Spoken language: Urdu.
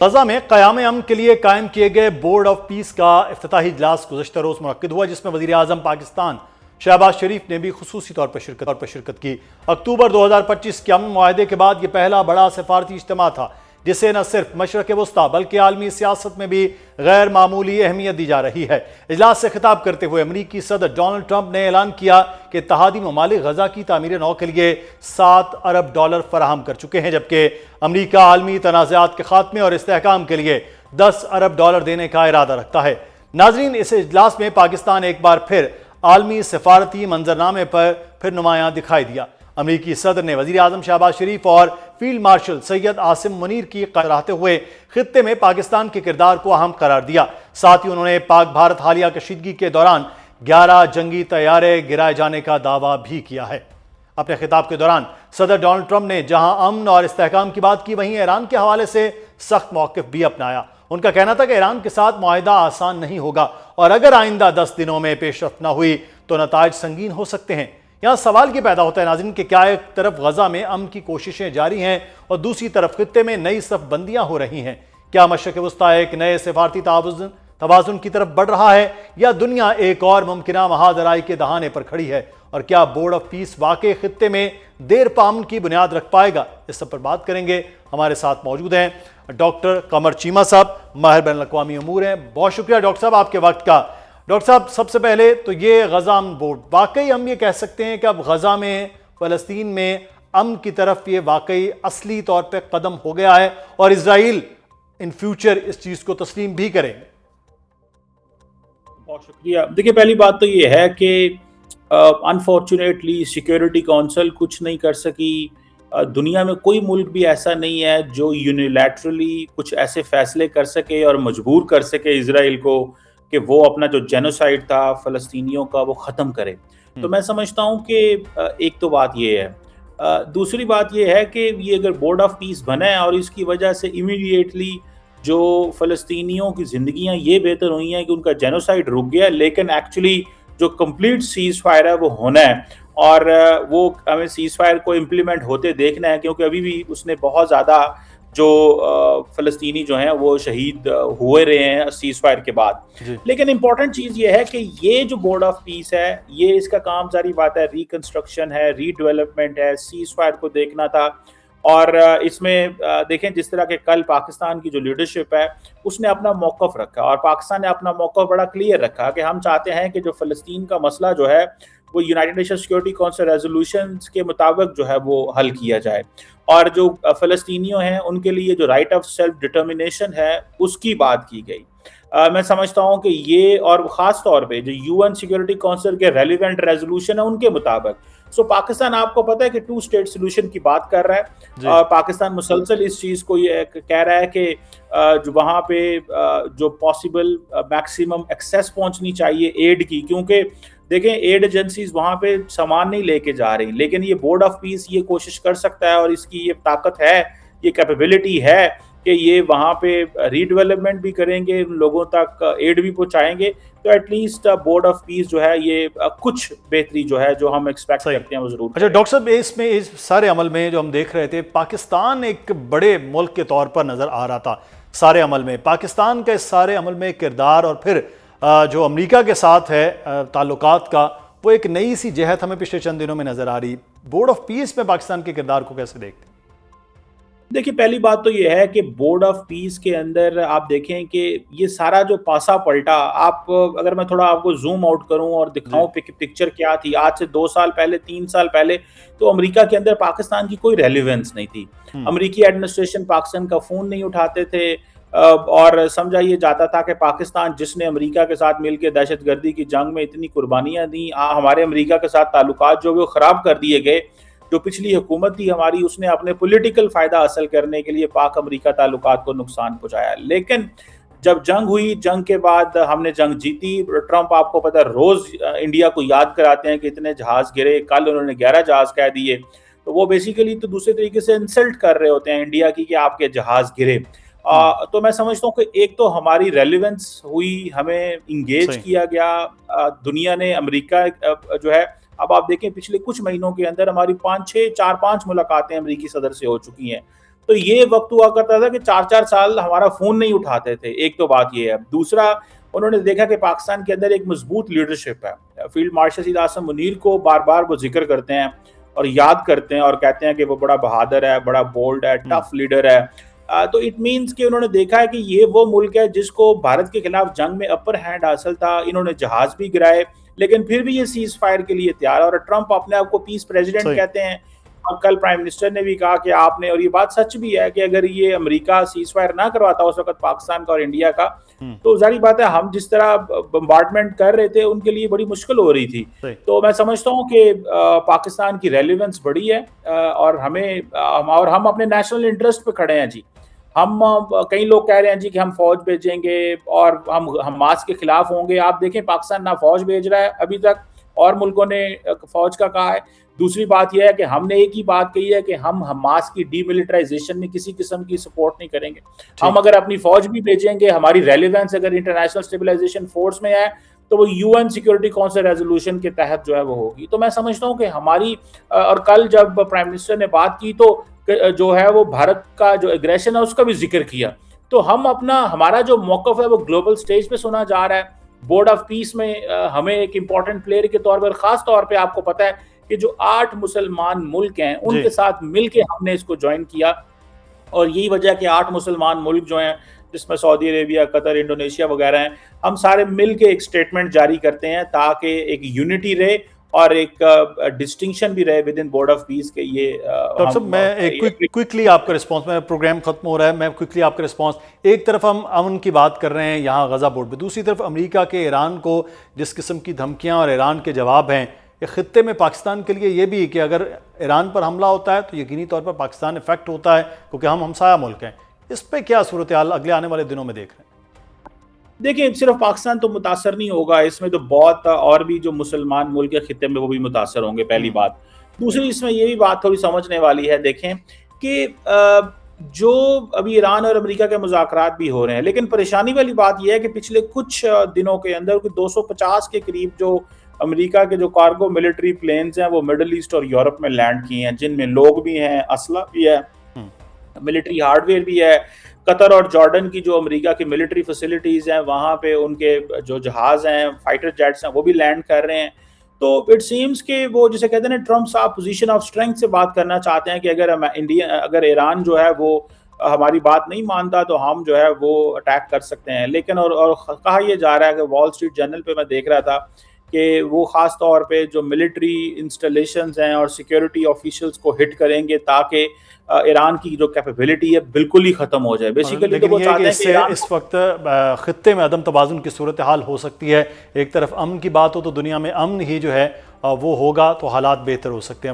غزہ میں قیام امن کے لیے قائم کیے گئے بورڈ آف پیس کا افتتاحی اجلاس گزشتہ روز منعقد ہوا، جس میں وزیر اعظم پاکستان شہباز شریف نے بھی خصوصی طور پر شرکت کی۔ اکتوبر 2025 کے امن معاہدے کے بعد یہ پہلا بڑا سفارتی اجتماع تھا جسے نہ صرف مشرق وسطیٰ بلکہ عالمی سیاست میں بھی غیر معمولی اہمیت دی جا رہی ہے۔ اجلاس سے خطاب کرتے ہوئے امریکی صدر ڈونلڈ ٹرمپ نے اعلان کیا کہ اتحادی ممالک غزہ کی تعمیر نو کے لیے $7 ارب فراہم کر چکے ہیں، جبکہ امریکہ عالمی تنازعات کے خاتمے اور استحکام کے لیے $10 ارب دینے کا ارادہ رکھتا ہے۔ ناظرین، اس اجلاس میں پاکستان ایک بار پھر عالمی سفارتی منظرنامے پر پھر نمایاں دکھائی دیا۔ امریکی صدر نے وزیر اعظم شہباز شریف اور فیلڈ مارشل سید عاصم منیر کی کراہتے ہوئے خطے میں پاکستان کے کردار کو اہم قرار دیا۔ ساتھ ہی انہوں نے پاک بھارت حالیہ کشیدگی کے دوران 11 جنگی طیارے گرائے جانے کا دعویٰ بھی کیا ہے۔ اپنے خطاب کے دوران صدر ڈونلڈ ٹرمپ نے جہاں امن اور استحکام کی بات کی، وہیں ایران کے حوالے سے سخت موقف بھی اپنایا۔ ان کا کہنا تھا کہ ایران کے ساتھ معاہدہ آسان نہیں ہوگا اور اگر آئندہ 10 دنوں میں پیش رفت نہ ہوئی تو نتائج سنگین ہو سکتے ہیں۔ یہاں سوال یہ پیدا ہوتا ہے ناظرین کہ کیا ایک طرف غزہ میں امن کی کوششیں جاری ہیں اور دوسری طرف خطے میں نئی صف بندیاں ہو رہی ہیں؟ کیا مشرق وسطیٰ ایک نئے سفارتی توازن کی طرف بڑھ رہا ہے یا دنیا ایک اور ممکنہ مہاجرائی کے دہانے پر کھڑی ہے؟ اور کیا بورڈ آف پیس واقعی خطے میں دیر پا امن کی بنیاد رکھ پائے گا؟ اس سب پر بات کریں گے۔ ہمارے ساتھ موجود ہیں ڈاکٹر قمر چیمہ صاحب، ماہر بین الاقوامی امور ہیں۔ بہت شکریہ ڈاکٹر صاحب آپ کے وقت کا۔ ڈاکٹر صاحب، سب سے پہلے تو یہ غزہ امن بورڈ، واقعی ہم یہ کہہ سکتے ہیں کہ اب غزہ میں، فلسطین میں امن کی طرف یہ واقعی اصلی طور پہ قدم ہو گیا ہے اور اسرائیل ان فیوچر اس چیز کو تسلیم بھی کریں گے؟ بہت شکریہ۔ دیکھیں، پہلی بات تو یہ ہے کہ انفارچونیٹلی سیکیورٹی کونسل کچھ نہیں کر سکی۔ دنیا میں کوئی ملک بھی ایسا نہیں ہے جو یونیلیٹرلی کچھ ایسے فیصلے کر سکے اور مجبور کر سکے اسرائیل کو کہ وہ اپنا جو جینوسائیڈ تھا فلسطینیوں کا وہ ختم کرے۔ تو میں سمجھتا ہوں کہ ایک تو بات یہ ہے۔ دوسری بات یہ ہے کہ یہ اگر بورڈ آف پیس بنا ہے اور اس کی وجہ سے امیڈیٹلی جو فلسطینیوں کی زندگیاں یہ بہتر ہوئی ہیں کہ ان کا جینوسائیڈ رک گیا، لیکن ایکچولی جو کمپلیٹ سیز فائر ہے وہ ہونا ہے اور وہ ہمیں سیز فائر کو امپلیمنٹ ہوتے دیکھنا ہے، کیونکہ ابھی بھی اس نے بہت زیادہ جو فلسطینی جو ہیں وہ شہید ہوئے رہے ہیں سیز فائر کے بعد۔ لیکن امپورٹنٹ چیز یہ ہے کہ یہ جو بورڈ آف پیس ہے، یہ اس کا کام ظاہری بات ہے ریکنسٹرکشن ہے، ری ڈیولپمنٹ ہے، سیز فائر کو دیکھنا تھا۔ اور اس میں دیکھیں جس طرح کہ کل پاکستان کی جو لیڈرشپ ہے اس نے اپنا موقف رکھا اور پاکستان نے اپنا موقف بڑا کلیئر رکھا کہ ہم چاہتے ہیں کہ جو فلسطین کا مسئلہ جو ہے وہ United nation security council resolutions کے مطابق جو ہے وہ حل کیا جائے، اور جو فلسطینیوں ہیں ان کے لیے جو رائٹ آف سیلف ڈٹرمنیشن ہے اس کی بات کی گئی۔ میں سمجھتا ہوں کہ یہ، اور خاص طور پہ جو UN سیکورٹی کونسل کے ریلیونٹ ریزولوشن ہے ان کے مطابق، پاکستان آپ کو پتہ ہے کہ 2 اسٹیٹ سولوشن کی بات کر رہا ہے اور پاکستان مسلسل اس چیز کو یہ کہہ رہا ہے کہ جو وہاں پہ جو پاسبل میکسیمم ایکسیس پہنچنی چاہیے ایڈ کی، کیونکہ دیکھیں ایڈ ایجنسیز وہاں پہ سامان نہیں لے کے جا رہی، لیکن یہ بورڈ آف پیس یہ کوشش کر سکتا ہے اور اس کی یہ طاقت ہے، یہ کیپیبلٹی ہے کہ یہ وہاں پہ ری ڈیولپمنٹ بھی کریں گے، ان لوگوں تک ایڈ بھی پہنچائیں گے، تو at least Board of Peace جو ہے یہ کچھ بہتری جو ہے جو ہم ایکسپیکٹ کرتے ہیں وہ ضرور۔ اچھا ڈاکٹر صاحب، اس میں اس سارے عمل میں جو ہم دیکھ رہے تھے، پاکستان ایک بڑے ملک کے طور پر نظر آ رہا تھا سارے عمل میں۔ پاکستان کا اس سارے عمل میں کردار اور پھر جو امریکہ کے ساتھ ہے تعلقات کا، وہ ایک نئی سی جہت ہمیں پچھلے چند دنوں میں نظر آ رہی۔ بورڈ آف پیس میں پاکستان کے کردار کو کیسے دیکھتے ہیں؟ دیکھیں، پہلی بات تو یہ ہے کہ بورڈ آف پیس کے اندر آپ دیکھیں کہ یہ سارا جو پاسا پلٹا، آپ اگر میں تھوڑا آپ کو زوم آؤٹ کروں اور دکھاؤں پکچر کیا تھی آج سے 2 سال پہلے 3 سال پہلے، تو امریکہ کے اندر پاکستان کی کوئی ریلیونس نہیں تھی۔ امریکی ایڈمنسٹریشن پاکستان کا فون نہیں اٹھاتے تھے اور سمجھا یہ جاتا تھا کہ پاکستان جس نے امریکہ کے ساتھ مل کے دہشت گردی کی جنگ میں اتنی قربانیاں دیں، ہمارے امریکہ کے ساتھ تعلقات جو وہ خراب کر دیے گئے۔ جو پچھلی حکومت تھی ہماری، اس نے اپنے پولیٹیکل فائدہ حاصل کرنے کے لیے پاک امریکہ تعلقات کو نقصان پہنچایا۔ لیکن جب جنگ ہوئی، جنگ کے بعد ہم نے جنگ جیتی۔ ٹرمپ آپ کو پتہ ہے روز انڈیا کو یاد کراتے ہیں کہ اتنے جہاز گرے، کل انہوں نے 11 جہاز کہہ دیے، تو وہ بیسیکلی تو دوسرے طریقے سے انسلٹ کر رہے ہوتے ہیں انڈیا کی کہ آپ کے جہاز گرے۔ تو میں سمجھتا ہوں کہ ایک تو ہماری ریلیونس ہوئی، ہمیں انگیج کیا گیا دنیا نے، امریکہ جو ہے اب آپ دیکھیں پچھلے کچھ مہینوں کے اندر ہماری 4-5 ملاقاتیں امریکی صدر سے ہو چکی ہیں۔ تو یہ وقت ہوا کرتا تھا کہ 4 4 سال ہمارا فون نہیں اٹھاتے تھے. ایک تو بات یہ ہے. دوسرا انہوں نے دیکھا کہ پاکستان کے اندر ایک مضبوط لیڈرشپ ہے. فیلڈ مارشل سید اعظم منیر کو بار بار وہ ذکر کرتے ہیں اور یاد کرتے ہیں اور کہتے ہیں کہ وہ بڑا بہادر ہے, بڑا بولڈ ہے, ٹف لیڈر ہے. تو اٹ مینس کہ انہوں نے دیکھا ہے کہ یہ وہ ملک ہے جس کو بھارت کے خلاف جنگ میں اپر ہینڈ حاصل تھا. انہوں نے جہاز بھی گرائے لیکن پھر بھی یہ سیز فائر کے لیے تیار ہے. اور ٹرمپ اپنے آپ کو پیس پریزیڈنٹ کہتے ہیں. اور کل پرائم منسٹر نے بھی کہا کہ آپ نے, اور یہ بات سچ بھی ہے کہ اگر یہ امریکہ سیز فائر نہ کرواتا اس وقت پاکستان کا اور انڈیا کا, تو ظاہری بات ہے ہم جس طرح بمبارڈمنٹ کر رہے تھے ان کے لیے بڑی مشکل ہو رہی تھی. تو میں سمجھتا ہوں کہ پاکستان کی ریلیونس بڑی ہے اور ہم اپنے نیشنل انٹرسٹ پہ کھڑے ہیں جی. ہم کئی لوگ کہہ رہے ہیں جی کہ ہم فوج بھیجیں گے اور ہم حماس کے خلاف ہوں گے. آپ دیکھیں پاکستان نہ فوج بھیج رہا ہے ابھی تک, اور ملکوں نے فوج کا کہا ہے. دوسری بات یہ ہے کہ ہم نے ایک ہی بات کہی ہے کہ ہم حماس کی ڈی ملٹرائزیشن میں کسی قسم کی سپورٹ نہیں کریں گے. ہم اگر اپنی فوج بھی بھیجیں گے, ہماری ریلیونس اگر انٹرنیشنل اسٹیبلائزیشن فورس میں ہے تو وہ U N Security Council resolution کے تحت جو ہے وہ ہوگی. تو میں سمجھتا ہوں کہ ہماری, اور کل جب پرائم منسٹر نے بات کی تو جو ہے وہ بھارت کا جو ایگریشن ہے اس کا بھی ذکر کیا. تو ہمارا جو موقف ہے وہ گلوبل سٹیج پہ سنا جا رہا ہے. بورڈ آف پیس میں ہمیں ایک امپورٹنٹ پلیئر کے طور پر, خاص طور پہ آپ کو پتا ہے کہ جو 8 مسلمان ملک ہیں ان کے ساتھ مل کے ہم نے اس کو جوائن کیا. اور یہی وجہ ہے کہ 8 مسلمان ملک جو ہیں جس میں سعودی عربیہ, قطر, انڈونیشیا وغیرہ ہیں, ہم سارے مل کے ایک سٹیٹمنٹ جاری کرتے ہیں تاکہ ایک یونٹی رہے اور ایک ڈسٹنکشن بھی رہے ود ان بورڈ آف پیس کے. یہ ڈاکٹر صاحب میں کوئکلی آپ کا رسپانس, میں پروگرام ختم ہو رہا ہے, میں کوئکلی آپ کا رسپانس. ایک طرف ہم امن کی بات کر رہے ہیں یہاں غزہ بورڈ پہ, دوسری طرف امریکہ کے ایران کو جس قسم کی دھمکیاں اور ایران کے جواب ہیں, ایک خطے میں پاکستان کے لیے یہ بھی کہ اگر ایران پر حملہ ہوتا ہے تو یقینی طور پر پاکستان افیکٹ ہوتا ہے کیونکہ ہم ہمسایہ ملک ہیں. اس پہ کیا صورتحال اگلے آنے والے دنوں میں دیکھ رہے ہیں؟ دیکھیں صرف پاکستان تو متاثر نہیں ہوگا, اس میں تو بہت اور بھی جو مسلمان ملک کے خطے میں وہ بھی متاثر ہوں گے, پہلی بات. دوسری اس میں یہ بھی بات تھوڑی سمجھنے والی ہے. دیکھیں کہ جو ابھی ایران اور امریکہ کے مذاکرات بھی ہو رہے ہیں, لیکن پریشانی والی بات یہ ہے کہ پچھلے کچھ دنوں کے اندر 250 کے قریب جو امریکہ کے جو کارگو ملٹری پلینز ہیں وہ مڈل ایسٹ اور یورپ میں لینڈ کیے ہیں, جن میں لوگ بھی ہیں, اسلحہ بھی ہے, ملٹری ہارڈ ویئر بھی ہے. قطر اور جارڈن کی جو امریکہ کی ملٹری فیسلٹیز ہیں وہاں پہ ان کے جو جہاز ہیں, فائٹر جیٹس ہیں, وہ بھی لینڈ کر رہے ہیں. تو اٹ سیمز کہ وہ جسے کہتے ہیں نا, ٹرمپ صاحب پوزیشن آف اسٹرینتھ سے بات کرنا چاہتے ہیں کہ اگر ایران جو ہے وہ ہماری بات نہیں مانتا تو ہم جو ہے وہ اٹیک کر سکتے ہیں. لیکن اور کہا یہ جا رہا ہے کہ وال اسٹریٹ جرنل پہ میں دیکھ رہا تھا کہ وہ خاص طور پہ جو ملٹری انسٹالیشنز ہیں اور سیکیورٹی آفیشلز کو ہٹ کریں گے تاکہ ایران کی جو کیپیبلٹی ہے بالکل ہی ختم ہو جائے. بیسیکلی تو وہ چاہتے ہیں کہ اس وقت خطے میں عدم توازن کی صورتحال ہو سکتی ہے. ایک طرف امن کی بات ہو تو دنیا میں امن ہی جو ہے وہ ہوگا تو حالات بہتر ہو سکتے ہیں.